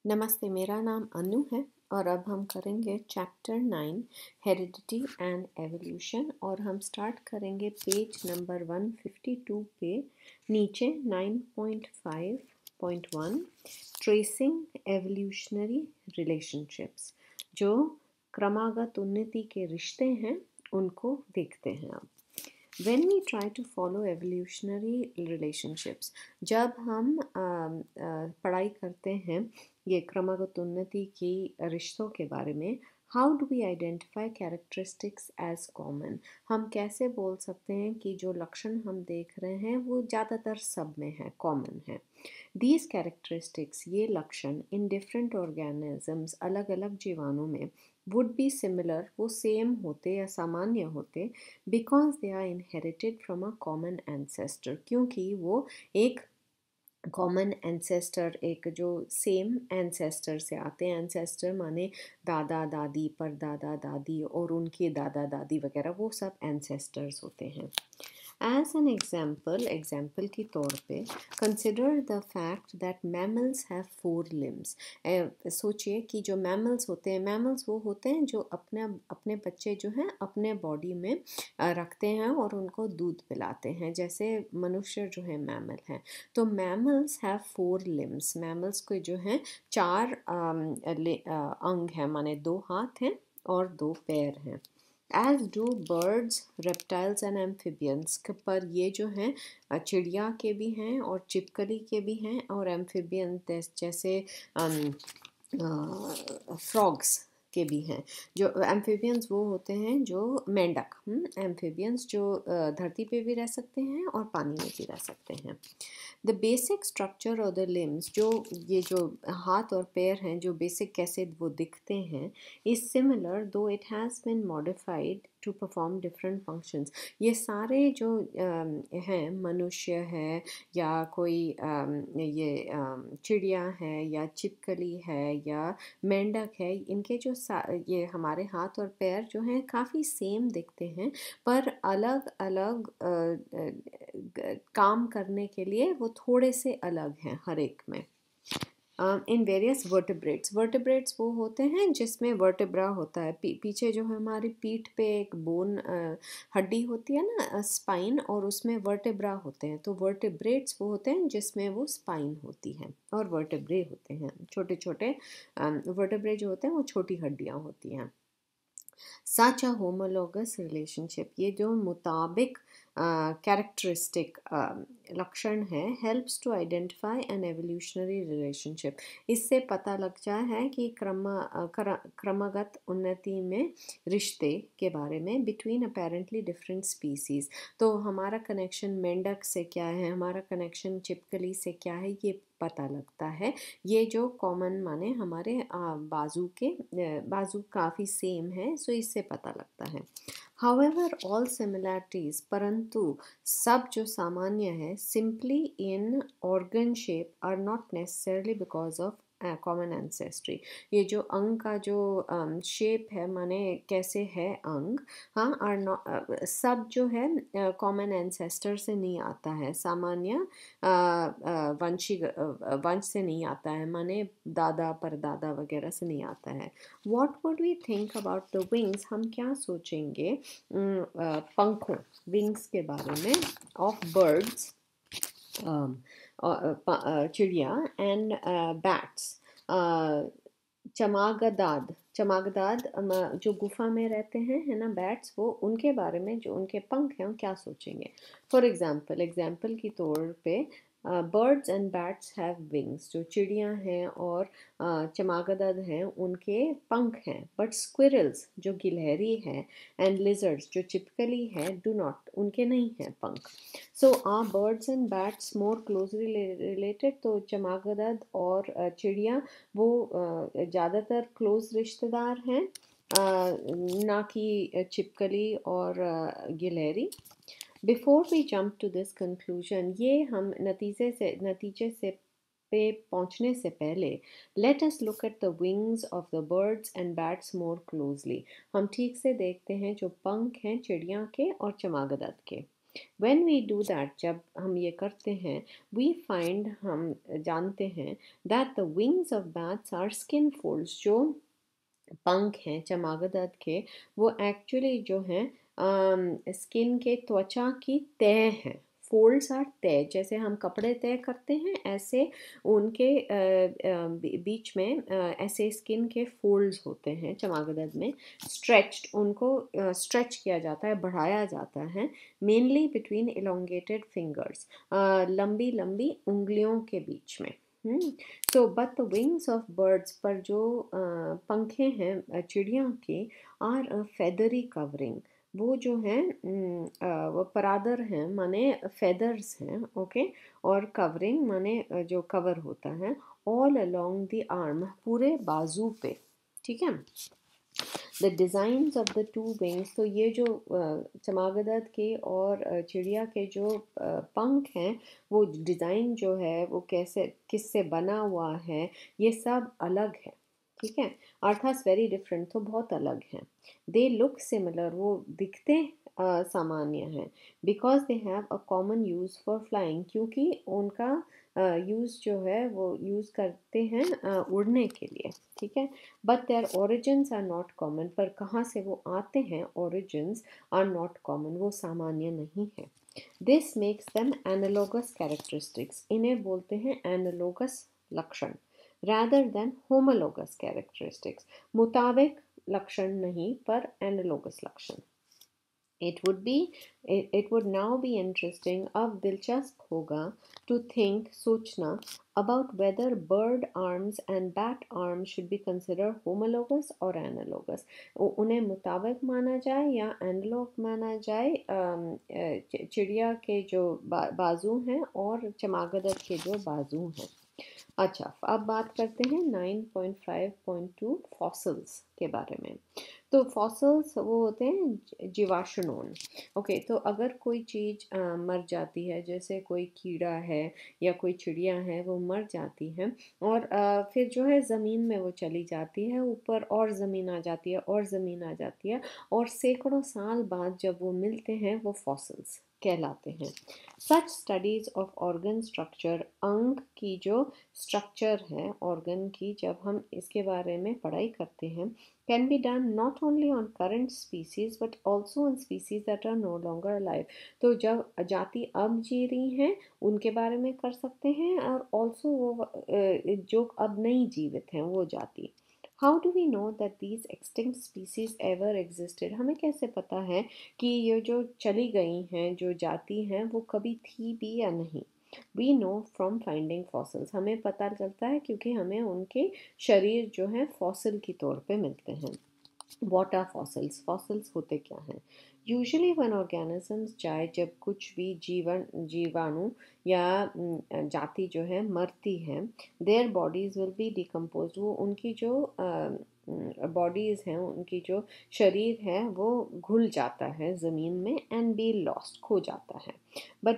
नमस्ते, मेरा नाम अनु है और अब हम करेंगे चैप्टर 9 हेरिडिटी एंड एवोल्यूशन और हम स्टार्ट करेंगे पेज नंबर 152 पे नीचे 9.5.1 ट्रेसिंग एवोल्यूशनरी रिलेशनशिप्स जो क्रमागत उन्नति के रिश्ते हैं उनको देखते हैं अब। When we try to follow evolutionary relationships, जब हम पढ़ाई करते हैं ये क्रमागत उन्नति की रिश्तों के बारे में, how do we identify characteristics as common? हम कैसे बोल सकते हैं कि जो लक्षण हम देख रहे हैं वो ज़्यादातर सब में है, कॉमन है। दीज कैरेक्टरिस्टिक्स, ये लक्षण इन डिफरेंट ऑर्गेनिजम्स, अलग अलग जीवाणु में वुड बी सिमिलर, वो सेम होते या सामान्य होते, because they are inherited from a common ancestor, क्योंकि वो एक कॉमन एंसेस्टर, एक जो सेम एंसेस्टर से आते हैं। एंसेस्टर माने दादा दादी, परदादा दादी और उनके दादा दादी वगैरह, वो सब एंसेस्टर्स होते हैं। एज एन एग्जाम्पल के तौर पे, consider the fact that mammals have 4 limbs. सोचिए कि जो मैमल्स होते हैं, मैमल्स वो होते हैं जो अपने बच्चे जो हैं अपने बॉडी में रखते हैं और उनको दूध पिलाते हैं, जैसे मनुष्य जो है मैमल हैं। तो मैमल्स हैव 4 लिम्स, मैमल्स को जो हैं 4 अंग हैं, माने 2 हाथ हैं और 2 पैर हैं। As do birds, reptiles and amphibians, पर ये जो हैं चिड़िया के भी हैं और छिपकली के भी हैं, और एम्फिबियन जैसे फ्रॉग्स के भी हैं। जो एम्फिबियंस वो होते हैं जो मेंढक, एम्फिबियंस जो धरती पे भी रह सकते हैं और पानी में भी रह सकते हैं। The basic structure of the limbs, जो ये जो हाथ और पैर हैं, जो बेसिक कैसे वो दिखते हैं, is similar though it has been modified to perform different functions. ये सारे जो हैं, मनुष्य है या कोई ये चिड़िया है या छिपकली है या मेंढक है, इनके जो ये हमारे हाथ और पैर जो हैं काफ़ी सेम दिखते हैं, पर अलग अलग काम करने के लिए वो थोड़े से अलग हैं हर एक में। इन वेरियस वर्टिब्रेट्स वो होते हैं जिसमें वर्टिब्रा होता है, पीछे जो है हमारी पीठ पे एक बोन हड्डी होती है ना, स्पाइन, और उसमें वर्टिब्रा होते हैं। तो वर्टिब्रेट्स वो होते हैं जिसमें वो स्पाइन होती है, और वर्टिब्रे होते हैं छोटे छोटे, वर्टिब्रे जो होते हैं वो छोटी हड्डियाँ होती हैं। सच अ होमोलोगस रिलेशनशिप, ये जो मुताबिक कैरेक्टरिस्टिक लक्षण है, helps to identify an evolutionary relationship, इससे पता लग जाए है कि क्रमागत उन्नति में रिश्ते के बारे में बिटवीन अपेरेंटली डिफरेंट स्पीसीज। तो हमारा कनेक्शन मेंढक से क्या है, हमारा कनेक्शन छिपकली से क्या है, ये पता लगता है। ये जो कॉमन माने हमारे बाजू काफ़ी सेम है, सो इससे पता लगता है। However, all similarities, परंतु सब जो सामान्य है, simply in organ shape are not necessarily because of common ancestry. ये जो अंग का जो शेप है, माने कैसे है अंग, हाँ, आर नॉट, सब जो है कॉमन एंसेस्टर से नहीं आता है, सामान्य वंश से नहीं आता है, माने दादा परदादा वगैरह से नहीं आता है। What would we think about the wings? हम क्या सोचेंगे पंखों, विंग्स के बारे में, ऑफ बर्ड्स, चिड़िया, एंड बैट्स, चमागदाद जो गुफा में रहते हैं, है ना, बैट्स, वो उनके बारे में, जो उनके पंख हैं, क्या सोचेंगे। फॉर एग्जाम्पल के तौर पे, birds and bats have wings, जो चिड़िया हैं और चमागदाद हैं उनके पंख हैं, बट स्क्विरल्स जो गिलहरी है एंड लिजर्ड्स जो छिपकली है, डू नॉट, उनके नहीं हैं पंख। So are birds and bats more closely related, तो चमागदाद और चिड़िया वो ज़्यादातर क्लोज रिश्तेदार हैं, ना कि छिपकली और गिलहरी। Before we jump to this conclusion, ये हम नतीजे से पे पहुंचने से पहले, let us look at the wings of the birds and bats more closely, हम ठीक से देखते हैं जो पंख हैं चिड़िया के और चमागदाद के। When we do that, जब हम ये करते हैं, we find, हम जानते हैं that the wings of bats are skin folds, जो पंख हैं चमागदड़ के, वो एक्चुअली जो हैं स्किन के त्वचा की तह हैं। फोल्ड्स आर तह, जैसे हम कपड़े तय करते हैं ऐसे उनके बीच में ऐसे स्किन के फोल्ड्स होते हैं चमागदड़ में। स्ट्रेच्ड, उनको स्ट्रेच किया जाता है, बढ़ाया जाता है, मेनली बिटवीन इलोंगेटेड फिंगर्स, लंबी लंबी उंगलियों के बीच में। So but the wings of birds, पर जो पंखे हैं चिड़िया के, आर अ फेदरी कवरिंग, वो जो हैं वो परादर हैं माने फेदर्स हैं, ओके, और कवरिंग माने जो कवर होता है, ऑल अलोंग द आर्म, पूरे बाजू पे, ठीक है। The designs of the two wings, तो ये जो चमागदड़ के और चिड़िया के जो पंख हैं, वो डिज़ाइन जो है वो कैसे किससे बना हुआ है, ये सब अलग है, ठीक है। अर्थात वेरी डिफरेंट, तो बहुत अलग हैं। दे लुक सिमिलर, वो दिखते सामान्य हैं। Because they have a common use for flying, क्योंकि उनका यूज़ जो है वो यूज़ करते हैं उड़ने के लिए, ठीक है। But their origins are not common, पर कहाँ से वो आते हैं, ओरिजिन्स आर नॉट कॉमन, वो सामान्य नहीं है। This makes them analogous characteristics, इन्हें बोलते हैं एनालोगस लक्षण, rather than homologous characteristics, मुताबिक लक्षण नहीं पर एनालोगस लक्षण। It would now be interesting, अब दिलचस्प होगा, to think, सोचना, about whether bird arms and bat arms should be considered homologous or analogous, उन्हें मुताबिक माना जाए या एनालॉग माना जाए चिड़िया के जो बाजू हैं और चमागदड़ के जो बाजू हैं। अच्छा, अब बात करते हैं 9.5.2 फॉसिल्स के बारे में। तो फॉसिल्स वो होते हैं जीवाश्मोन, ओके। तो अगर कोई चीज़ मर जाती है, जैसे कोई कीड़ा है या कोई चिड़िया है, वो मर जाती है और फिर जो है ज़मीन में वो चली जाती है, ऊपर और ज़मीन आ जाती है और ज़मीन आ जाती है, और सैकड़ों साल बाद जब वो मिलते हैं, वो फॉसिल्स कहलाते हैं। सच स्टडीज़ ऑफ ऑर्गन स्ट्रक्चर, अंग की जो स्ट्रक्चर है ऑर्गन की, जब हम इसके बारे में पढ़ाई करते हैं, can be done not only on current species but also on species that are no longer alive, तो जब जाति अब जी रही हैं उनके बारे में कर सकते हैं, और also वो जो अब नहीं जीवित हैं वो जाति। How do we know that these extinct species ever existed, हमें कैसे पता है कि ये जो चली गई हैं जो जाति हैं वो कभी थी भी या नहीं। We know from finding fossils, हमें पता चलता है क्योंकि हमें उनके शरीर जो हैं फॉसिल के तौर पे मिलते हैं। What are fossils? Fossils होते क्या हैं? Usually when organisms, चाहे जब कुछ भी जीवाणु या जाति जो है मरती है, their bodies will be decomposed, वो उनकी जो बॉडीज़ हैं, उनकी जो शरीर है वो घुल जाता है ज़मीन में, एंड बी लॉस्ट, खो जाता है। But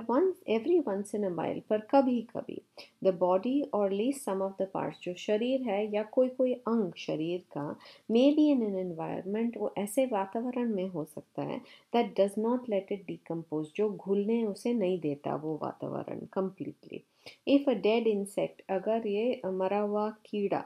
every once in a while, पर कभी कभी, the body or least some of the parts, जो शरीर है या कोई कोई अंग शरीर का, may be in an environment, वो ऐसे वातावरण में हो सकता है, that does not let it decompose, जो घुलने उसे नहीं देता वो वातावरण completely. If a dead insect, अगर ये मरा हुआ कीड़ा,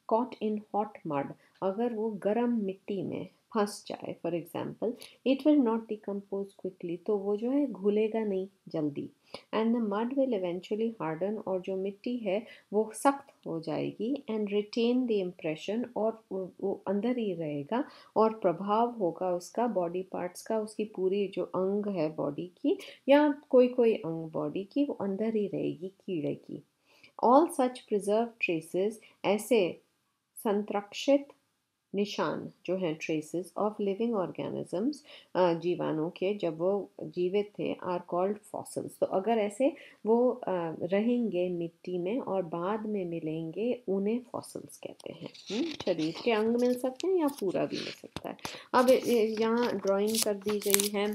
कॉट इन हॉट मड, अगर वो गर्म मिट्टी में फंस जाए, for example, it will not decompose quickly, तो वो जो है घुलेगा नहीं जल्दी, and the mud will eventually harden, और जो मिट्टी है वो सख्त हो जाएगी, एंड रिटेन द इम्प्रेशन, और वो अंदर ही रहेगा, और प्रभाव होगा उसका बॉडी पार्ट्स का, उसकी पूरी जो अंग है बॉडी की या कोई कोई अंग बॉडी की, वो अंदर ही रहेगी कीड़े की। ऑल सच प्रिजर्व ट्रेसेस, ऐसे संरक्षित निशान जो हैं, ट्रेसेस ऑफ लिविंग ऑर्गेनिजम्स, जीवाणु के जब वो जीवित थे, आर कॉल्ड फॉसिल्स। तो अगर ऐसे वो रहेंगे मिट्टी में और बाद में मिलेंगे, उन्हें फॉसिल्स कहते हैं। शरीर के अंग मिल सकते हैं या पूरा भी मिल सकता है। अब यहाँ ड्राइंग कर दी गई है,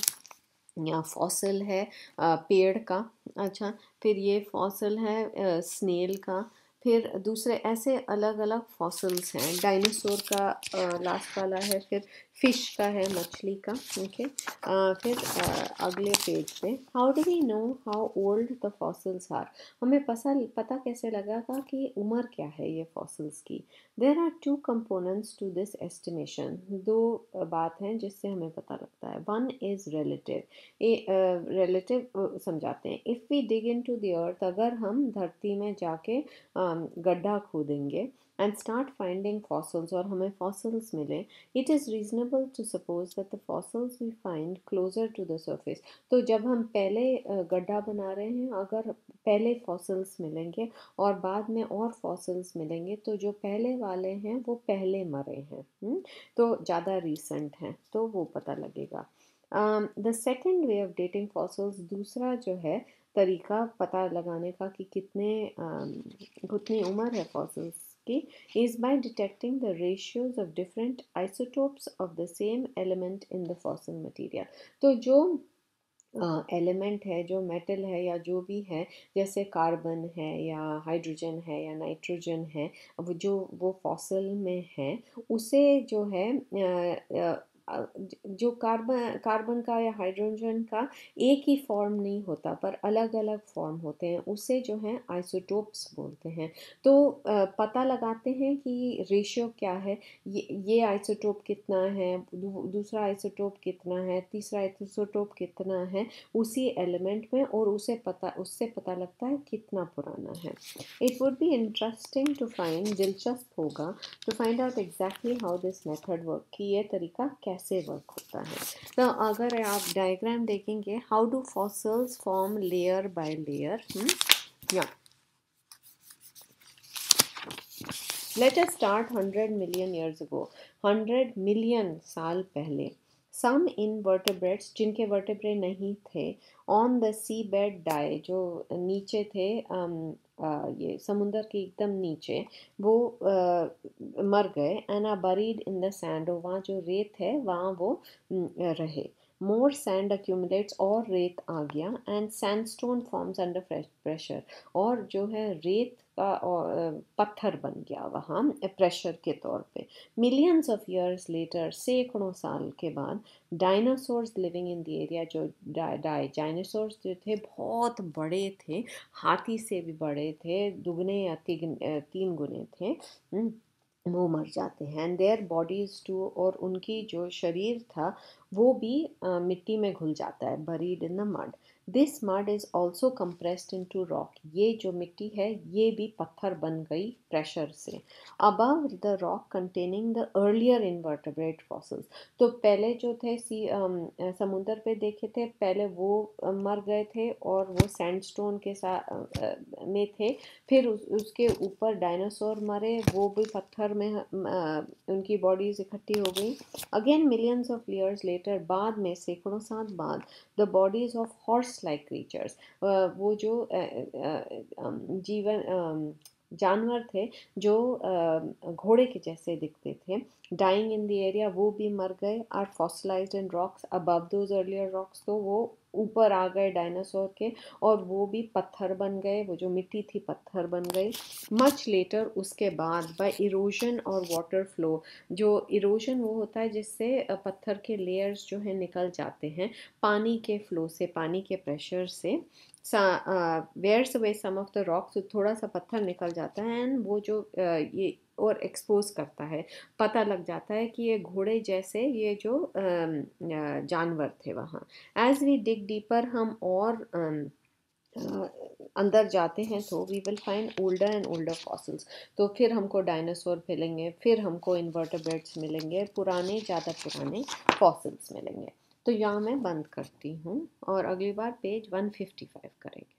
या फॉसिल है पेड़ का, अच्छा, फिर ये फॉसिल है स्नेल का, फिर दूसरे ऐसे अलग अलग फॉसिल्स हैं। डायनासोर का लास्ट वाला है, फिर फिश का है, मछली का। ओके, फिर अगले पेज पे, how do we know how old the fossils are. हमें पता कैसे लगेगा कि उम्र क्या है ये फॉसिल्स की। There are two components to this estimation. दो बात हैं जिससे हमें पता लगता है। One is relative. रिलेटिव समझाते हैं। If we dig into the earth, अगर हम धरती में जाके गड्ढा खोदेंगे एंड स्टार्ट फाइंडिंग फॉसिल्स, और हमें फॉसिल्स मिले, it is reasonable to suppose that the fossils we find closer to the surface. तो जब हम पहले गड्ढा बना रहे हैं, अगर पहले फॉसिल्स मिलेंगे और बाद में और फॉसिल्स मिलेंगे, तो जो पहले वाले हैं वो पहले मरे हैं, तो ज़्यादा रिसेंट हैं, तो वो पता लगेगा। The second way of dating fossils, दूसरा जो है तरीका पता लगाने का कि कितनी उम्र है फॉसिल्स की, is by detecting the ratios of different isotopes of the same element in the fossil material। तो जो एलिमेंट है, जो मेटल है या जो भी है, जैसे कार्बन है या हाइड्रोजन है या नाइट्रोजन है, वो फॉसिल में है, उसे जो है जो कार्बन का या हाइड्रोजन का एक ही फॉर्म नहीं होता, पर अलग अलग फॉर्म होते हैं, उसे जो है आइसोटोप्स बोलते हैं। तो पता लगाते हैं कि रेशियो क्या है, ये आइसोटोप कितना है, दूसरा आइसोटोप कितना है, तीसरा आइसोटोप कितना है उसी एलिमेंट में, और उससे पता लगता है कितना पुराना है। It would be interesting to find, दिलचस्प होगा to find out exactly how this method work, कि ये तरीका कैसे वर्क होता है। तो अगर आप डायग्राम देखेंगे, how do fossils form layer by layer, या Let us start 100 million years ago. 100 million साल पहले, some invertebrates, जिनके वर्टेब्रे नहीं थे, on the seabed die, जो नीचे थे, ये समुंदर के एकदम नीचे, वो मर गए, and are buried in the sand, और वहाँ जो रेत है वहाँ वो रहे। More sand accumulates, और रेत आ गया, and sandstone forms under pressure, और जो है रेत का पत्थर बन गया वहाँ प्रेशर के तौर पे। मिलियंस ऑफ ईयर्स लेटर, सैकड़ों साल के बाद, dinosaurs living in the area, जो डायनासोर्स जो थे बहुत बड़े थे, हाथी से भी बड़े थे, दुगने या 3 गुने थे, वो मर जाते हैं। एंड देयर बॉडीज टू, और उनकी जो शरीर था वो भी मिट्टी में घुल जाता है, buried in the mud. This mud is also compressed into rock, ये जो मिट्टी है ये भी पत्थर बन गई प्रेशर से। Above the rock containing the earlier invertebrate fossils, तो पहले जो थे समुंदर पे देखे थे, पहले वो मर गए थे और वो सैंडस्टोन के साथ में थे। फिर उसके ऊपर डायनासोर मरे, वो भी पत्थर में उनकी बॉडीज इकट्ठी हो गई। Again millions of years later, बाद में सैकड़ों साल बाद, the bodies of horse like creatures, वो जो जानवर थे जो घोड़े के जैसे दिखते थे, डाइंग इन द एरिया, वो भी मर गए। Are fossilised in rocks above those earlier rocks, तो वो ऊपर आ गए डायनासोर के, और वो भी पत्थर बन गए, वो जो मिट्टी थी पत्थर बन गई। मच लेटर, उसके बाद, बाय इरोजन और वाटर फ्लो, जो इरोजन वो होता है जिससे पत्थर के लेयर्स जो है निकल जाते हैं, पानी के फ्लो से, पानी के प्रेशर से, wears away some of the rocks, थोड़ा सा पत्थर निकल जाता है, एंड वो जो ये और एक्सपोज करता है, पता लग जाता है कि ये घोड़े जैसे ये जो जानवर थे वहाँ। एज वी डिग डीपर, हम और अंदर जाते हैं, तो we will find older and older fossils, तो फिर हमको डायनासोर मिलेंगे, फिर हमको इन्वर्टेब्रेट्स मिलेंगे, ज़्यादा पुराने फॉसिल्स मिलेंगे। तो यहाँ मैं बंद करती हूँ और अगली बार पेज 155 करेंगे।